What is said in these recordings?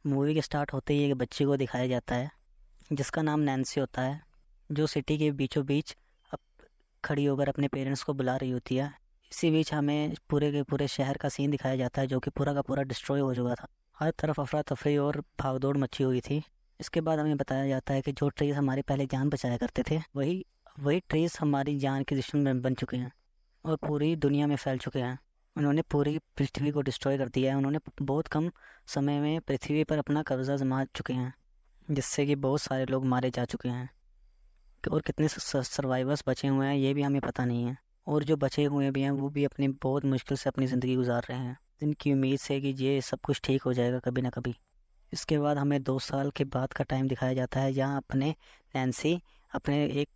Movie के start होते ही एक बच्ची को दिखाया जाता है जिसका नाम नैन्सी होता है, जो सिटी के बीचों बीच अब खड़ी होकर अपने पेरेंट्स को बुला रही होती है। इसी बीच हमें पूरे के पूरे शहर का सीन दिखाया जाता है जो कि पूरा का पूरा डिस्ट्रॉय हो चुका था। हर तरफ अफरा तफरी और भागदौड़ मची हुई थी। इसके बाद हमें बताया जाता है कि जो ट्रीज हमारी पहले जान बचाया करते थे वही वही ट्रीज हमारी जान के दुश्मन बन चुके हैं और पूरी दुनिया में फैल चुके हैं। उन्होंने पूरी पृथ्वी को डिस्ट्रॉय कर दिया है। उन्होंने बहुत कम समय में पृथ्वी पर अपना कब्जा जमा चुके हैं, जिससे कि बहुत सारे लोग मारे जा चुके हैं और कितने सर्वाइवर्स बचे हुए हैं ये भी हमें पता नहीं है। और जो बचे हुए भी हैं वो भी अपनी बहुत मुश्किल से अपनी ज़िंदगी गुजार रहे हैं, जिनकी उम्मीद से कि ये सब कुछ ठीक हो जाएगा कभी ना कभी। इसके बाद हमें 2 साल के बाद का टाइम दिखाया जाता है जहाँ अपने नैन्सी अपने एक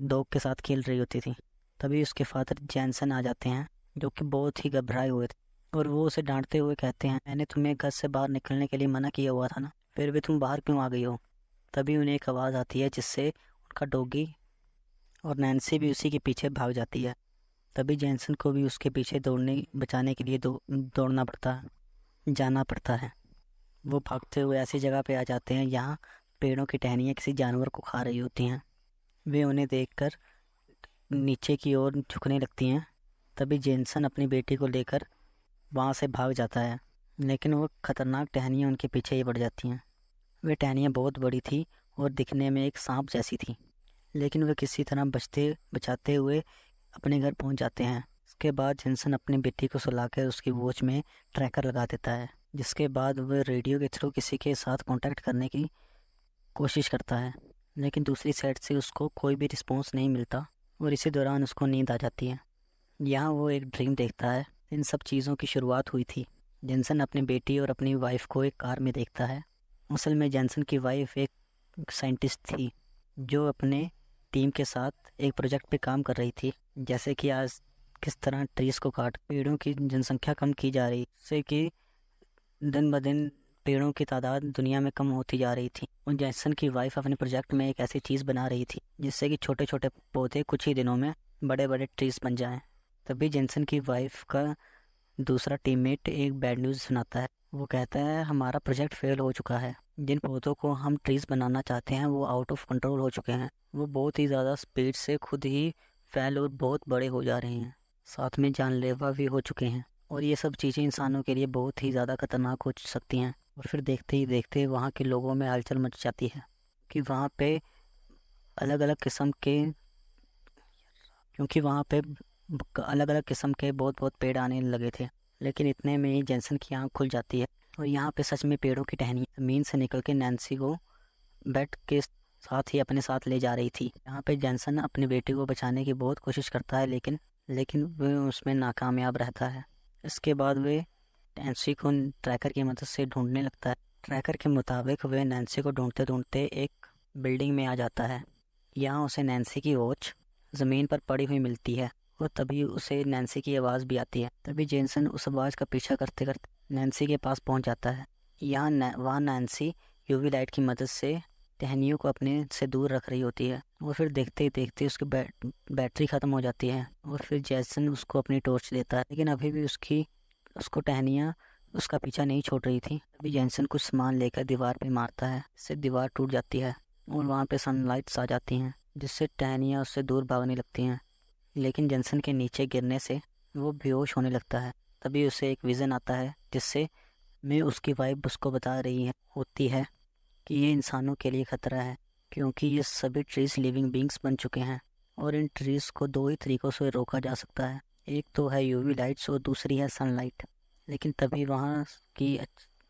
डॉग के साथ खेल रही होती थी। तभी उसके फादर जैनसन आ जाते हैं जो कि बहुत ही घबराए हुए थे और वो उसे डांटते हुए कहते हैं, मैंने तुम्हें घर से बाहर निकलने के लिए मना किया हुआ था ना, फिर भी तुम बाहर क्यों आ गई हो। तभी उन्हें एक आवाज़ आती है जिससे उनका डॉगी और नैन्सी भी उसी के पीछे भाग जाती है। तभी जैनसन को भी उसके पीछे दौड़ने बचाने के लिए दौड़ना पड़ता है, जाना पड़ता है। वो भागते हुए ऐसी जगह पे आ जाते हैं यहाँ पेड़ों की टहनियाँ किसी जानवर को खा रही होती हैं। वे उन्हें देखकर नीचे की ओर झुकने लगती हैं। तभी जेनसन अपनी बेटी को लेकर वहाँ से भाग जाता है, लेकिन वो खतरनाक टहनियाँ उनके पीछे ही पड़ जाती हैं। वे टहनियाँ बहुत बड़ी थी और दिखने में एक सांप जैसी थी, लेकिन वे किसी तरह बचते बचाते हुए अपने घर पहुँच जाते हैं। इसके बाद जेनसन अपनी बेटी को सुलाकर उसकी वॉच में ट्रैकर लगा देता है, जिसके बाद वह रेडियो के थ्रू किसी के साथ कांटेक्ट करने की कोशिश करता है, लेकिन दूसरी साइड से उसको कोई भी रिस्पॉन्स नहीं मिलता और इसी दौरान उसको नींद आ जाती है। यहाँ वो एक ड्रीम देखता है। इन सब चीज़ों की शुरुआत हुई थी। जेनसन अपनी बेटी और अपनी वाइफ को एक कार में देखता है। असल में जेनसन की वाइफ एक साइंटिस्ट थी जो अपने टीम के साथ एक प्रोजेक्ट पे काम कर रही थी, जैसे कि आज किस तरह ट्रीज को काट पेड़ों की जनसंख्या कम की जा रही, जिससे कि दिन ब दिन पेड़ों की तादाद दुनिया में कम होती जा रही थी। और जैसन की वाइफ अपने प्रोजेक्ट में एक ऐसी चीज़ बना रही थी जिससे कि छोटे छोटे पौधे कुछ ही दिनों में बड़े बड़े ट्रीज बन जाएं। तभी जेनसन की वाइफ का दूसरा टीममेट एक बैड न्यूज़ सुनाता है। वो कहता है, हमारा प्रोजेक्ट फेल हो चुका है। जिन पौधों को हम ट्रीज बनाना चाहते हैं वो आउट ऑफ कंट्रोल हो चुके हैं। वो बहुत ही ज़्यादा स्पीड से खुद ही फैल और बहुत बड़े हो जा रहे हैं, साथ में जानलेवा भी हो चुके हैं। और ये सब चीज़ें इंसानों के लिए बहुत ही ज़्यादा खतरनाक हो सकती हैं। और फिर देखते ही देखते वहाँ के लोगों में हलचल मच जाती है कि वहाँ पे अलग अलग किस्म के क्योंकि वहाँ पे अलग अलग किस्म के बहुत बहुत पेड़ आने लगे थे। लेकिन इतने में ही जेनसन की आँख खुल जाती है और यहाँ पे सच में पेड़ों की टहनी ज़मीन से निकल के नैन्सी को बेड के साथ ही अपने साथ ले जा रही थी। यहाँ पे जेनसन अपनी बेटी को बचाने की बहुत कोशिश करता है, लेकिन वह उसमें नाकामयाब रहता है। इसके बाद वे नैन्सी को ट्रैकर की मदद से ढूंढने लगता है। ट्रैकर के मुताबिक वह नैन्सी को ढूंढते ढूंढते एक बिल्डिंग में आ जाता है। यहाँ उसे नैन्सी की वॉच ज़मीन पर पड़ी हुई मिलती है और तभी उसे नैन्सी की आवाज़ भी आती है। तभी जेनसन उस आवाज़ का पीछा करते करते नैन्सी के पास पहुँच जाता है। वहाँ नैन्सी यूवी लाइट की मदद से टहनियों को अपने से दूर रख रही होती है और फिर देखते ही देखते उसकी बैटरी ख़त्म हो जाती है। और फिर जेसन उसको अपनी टॉर्च देता है, लेकिन अभी भी उसको टहनियाँ उसका पीछा नहीं छोड़ रही थी। अभी जेनसन कुछ सामान लेकर दीवार पे मारता है, इससे दीवार टूट जाती है और वहाँ पे सनलाइट्स आ जाती हैं, जिससे टहनियाँ उससे दूर भागने लगती हैं। लेकिन जेनसन के नीचे गिरने से वो बेहोश होने लगता है। तभी उसे एक विज़न आता है जिससे मैं उसकी वाइफ उसको बता रही होती है कि ये इंसानों के लिए खतरा है, क्योंकि ये सभी ट्रीज लिविंग बींग्स बन चुके हैं और इन ट्रीज को 2 ही तरीक़ों से रोका जा सकता है। एक तो है यूवी लाइट्स और दूसरी है सनलाइट। लेकिन तभी वहाँ की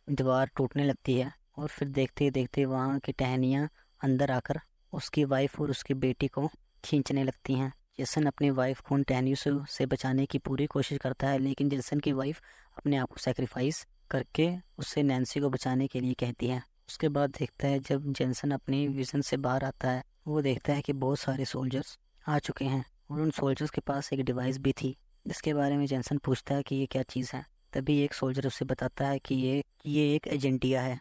दीवार टूटने लगती है और फिर देखते ही देखते वहाँ की टहनियाँ अंदर आकर उसकी वाइफ और उसकी बेटी को खींचने लगती हैं। जेसन अपनी वाइफ को उन टहनियों से बचाने की पूरी कोशिश करता है, लेकिन जेसन की वाइफ अपने आप को सेक्रीफाइस करके उससे नैन्सी को बचाने के लिए कहती है। उसके बाद देखता है जब जेनसन अपनी विजन से बाहर आता है, वो देखता है कि बहुत सारे सोल्जर्स आ चुके हैं और उन सोल्जर्स के पास एक डिवाइस भी थी, जिसके बारे में जेनसन पूछता है कि ये क्या चीज़ है। तभी एक सोल्जर उससे बताता है कि ये एक एजेंटिया है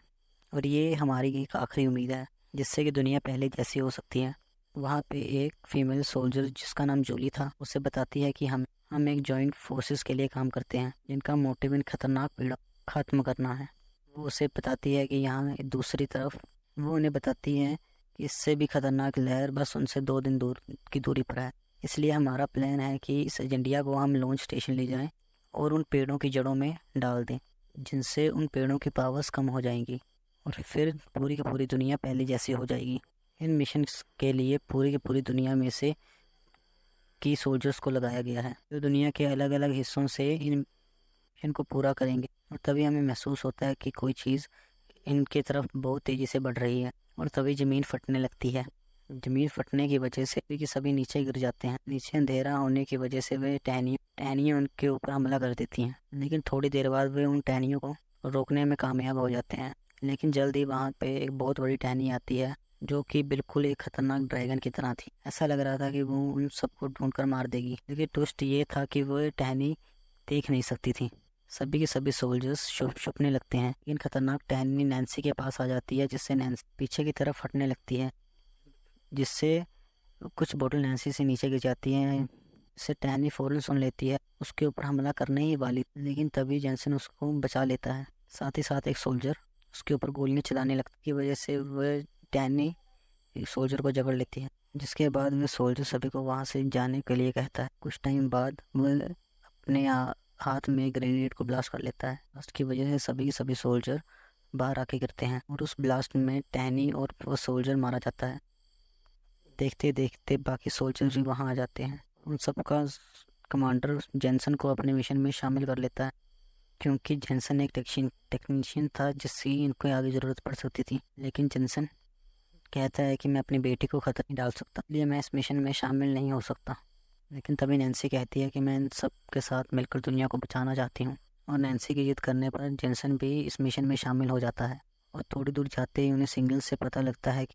और ये हमारी एक आखिरी उम्मीद है जिससे कि दुनिया पहले जैसी हो सकती है। वहाँ पे एक फीमेल सोल्जर जिसका नाम जूली था उससे बताती है कि हम एक जॉइंट फोर्सेस के लिए काम करते हैं जिनका मोटिव इन खतरनाक पीड़ा खत्म करना है। वो उसे बताती है कि यहाँ दूसरी तरफ, वो उन्हें बताती है कि इससे भी खतरनाक लहर बस उनसे 2 दिन दूर की दूरी पर है। इसलिए हमारा प्लान है कि इस एजेंडिया को हम लॉन्च स्टेशन ले जाएं और उन पेड़ों की जड़ों में डाल दें, जिनसे उन पेड़ों की पावर्स कम हो जाएंगी और फिर पूरी की पूरी दुनिया पहले जैसी हो जाएगी। इन मिशन के लिए पूरी की पूरी दुनिया में से की सोल्जर्स को लगाया गया है, जो दुनिया के अलग अलग हिस्सों से इन मिशन को पूरा करेंगे। और तभी हमें महसूस होता है कि कोई चीज़ इनके तरफ बहुत तेज़ी से बढ़ रही है और तभी ज़मीन फटने लगती है। ज़मीन फटने की वजह से कि सभी नीचे गिर जाते हैं। नीचे अंधेरा होने की वजह से वे टहनियाँ उनके ऊपर हमला कर देती हैं, लेकिन थोड़ी देर बाद वे उन टहनियों को रोकने में कामयाब हो जाते हैं। लेकिन जल्द ही वहाँ पे एक बहुत बड़ी टहनी आती है, जो कि बिल्कुल एक खतरनाक ड्रैगन की तरह थी। ऐसा लग रहा था कि वो उन सबको ढूंढकर मार देगी, लेकिन ट्विस्ट ये था कि वो टहनी देख नहीं सकती थी। सभी के सभी सोल्जर्स छुपने लगते हैं, लेकिन खतरनाक टहनी नैन्सी के पास आ जाती है, जिससे नैन्सी पीछे की तरफ फटने लगती है, जिससे कुछ बोतल नैन्सी से नीचे गिर जाती हैं। इससे टहनी फौरन सुन लेती है, उसके ऊपर हमला करने ही वाली, लेकिन तभी जेंसन उसको बचा लेता है। साथ ही साथ एक सोल्जर उसके ऊपर गोलियां चलाने लगती की वजह से वह टहनी सोल्जर को जकड़ लेती है, जिसके बाद वह सोल्जर सभी को वहाँ से जाने के लिए कहता है। कुछ टाइम बाद वह अपने हाथ में ग्रेनेड को ब्लास्ट कर लेता है। ब्लास्ट की वजह से सभी सोल्जर बाहर आके गिरते हैं और उस ब्लास्ट में टहनी और वो सोल्जर मारा जाता है। देखते देखते बाकी सोल्जर भी वहाँ आ जाते हैं। उन सबका कमांडर जेंसन को अपने मिशन में शामिल कर लेता है, क्योंकि जेंसन एक टेक्नीशियन था जिसकी इनको आगे ज़रूरत पड़ सकती थी। लेकिन जेंसन कहता है कि मैं अपनी बेटी को खतरे में डाल सकता, इसलिए मैं इस मिशन में शामिल नहीं हो सकता। लेकिन तभी नैन्सी कहती है कि मैं इन सब के साथ मिलकर दुनिया को बचाना चाहती हूँ, और नैन्सी की जिद करने पर जेंसन भी इस मिशन में शामिल हो जाता है। और थोड़ी दूर जाते ही उन्हें सिग्नल से पता लगता है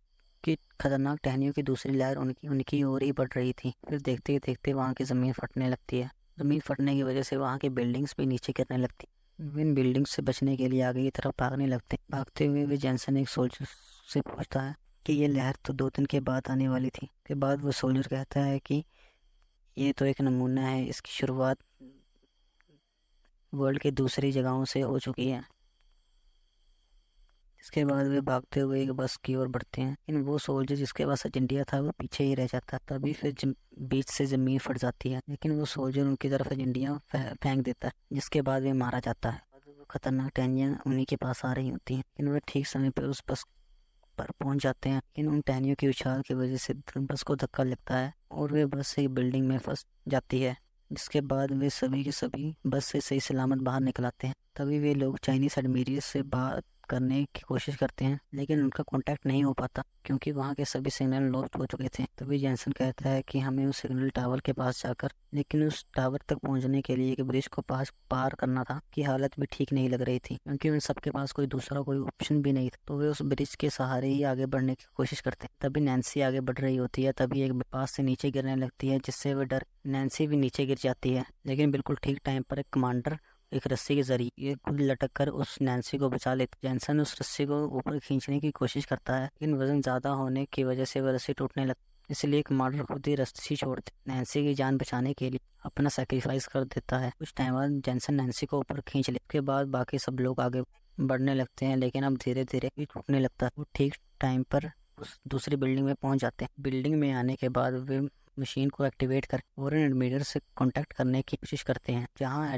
कि खतरनाक टहनियों की दूसरी लहर उनकी ओर ही बढ़ रही थी। फिर देखते ही देखते वहाँ की ज़मीन फटने लगती है। ज़मीन फटने की वजह से वहाँ की बिल्डिंग्स भी नीचे गिरने लगती। इन बिल्डिंग्स से बचने के लिए आगे की तरफ भागने लगते। भागते हुए वे जेंसन एक सोल्जर से पूछता है कि ये लहर तो 2 दिन के बाद आने वाली थी। के बाद वो सोल्जर कहता है कि ये तो एक नमूना है, इसकी शुरुआत वर्ल्ड के दूसरी जगहों से हो चुकी है। इसके बाद वे भागते हुए एक बस की ओर बढ़ते हैं, लेकिन वो सोल्जर जिसके पास एजेंडिया था वो पीछे ही रह जाता। तभी फिर बीच से जमीन फट जाती है, लेकिन वो सोल्जर उनकी तरफ एजेंडिया फेंक देता है, जिसके बाद वे मारा जाता है। वो खतरनाक टहनियाँ उन्हीं के पास आ रही होती हैं, लेकिन वे ठीक समय पर उस बस पर पहुंच जाते हैं। लेकिन उन टहनियों की उछाल की वजह से बस को धक्का लगता है और वे बस से बिल्डिंग में फंस जाती है, जिसके बाद वे सभी के सभी बस से सही सलामत बाहर निकल आते हैं। तभी वे लोग चाइनीस एडमिरल से बात करने की कोशिश करते हैं, लेकिन उनका कांटेक्ट नहीं हो पाता, क्योंकि वहाँ के सभी सिग्नल लॉस्ट हो चुके थे। तभी जेंसन कहता है कि हमें उस सिग्नल टावर के पास जाकर, लेकिन उस टावर तक पहुँचने के लिए एक ब्रिज को पार करना था, कि हालत भी ठीक नहीं लग रही थी, क्योंकि उन सबके पास कोई ऑप्शन भी नहीं था। तो वे उस ब्रिज के सहारे ही आगे बढ़ने की कोशिश करते हैं। तभी नैन्सी आगे बढ़ रही होती है, तभी एक पास से नीचे गिरने लगती है, जिससे वह डर नैन्सी भी नीचे गिर जाती है। लेकिन बिल्कुल ठीक टाइम पर एक कमांडर एक रस्सी के जरिए खुद लटक कर उस नैन्सी को बचा लेता। जेंसन उस रस्सी को ऊपर खींचने की कोशिश करता है, लेकिन वजन ज्यादा होने की वजह से वह रस्सी टूटने लगती, इसलिए कमांडर खुद ही रस्सी छोड़ते नैन्सी की जान बचाने के लिए अपना सेक्रीफाइस कर देता है। कुछ टाइम बाद जेंसन नैन्सी को ऊपर खींच ले, उसके बाद बाकी सब लोग आगे बढ़ने लगते हैं, लेकिन अब धीरे धीरे भी टूटने लगता है। वो ठीक टाइम पर उस दूसरी बिल्डिंग में पहुंच जाते हैं। बिल्डिंग में आने के बाद वे मशीन को एक्टिवेट कर फॉरेन एडमिरल से कांटेक्ट करने की कोशिश करते हैं, जहां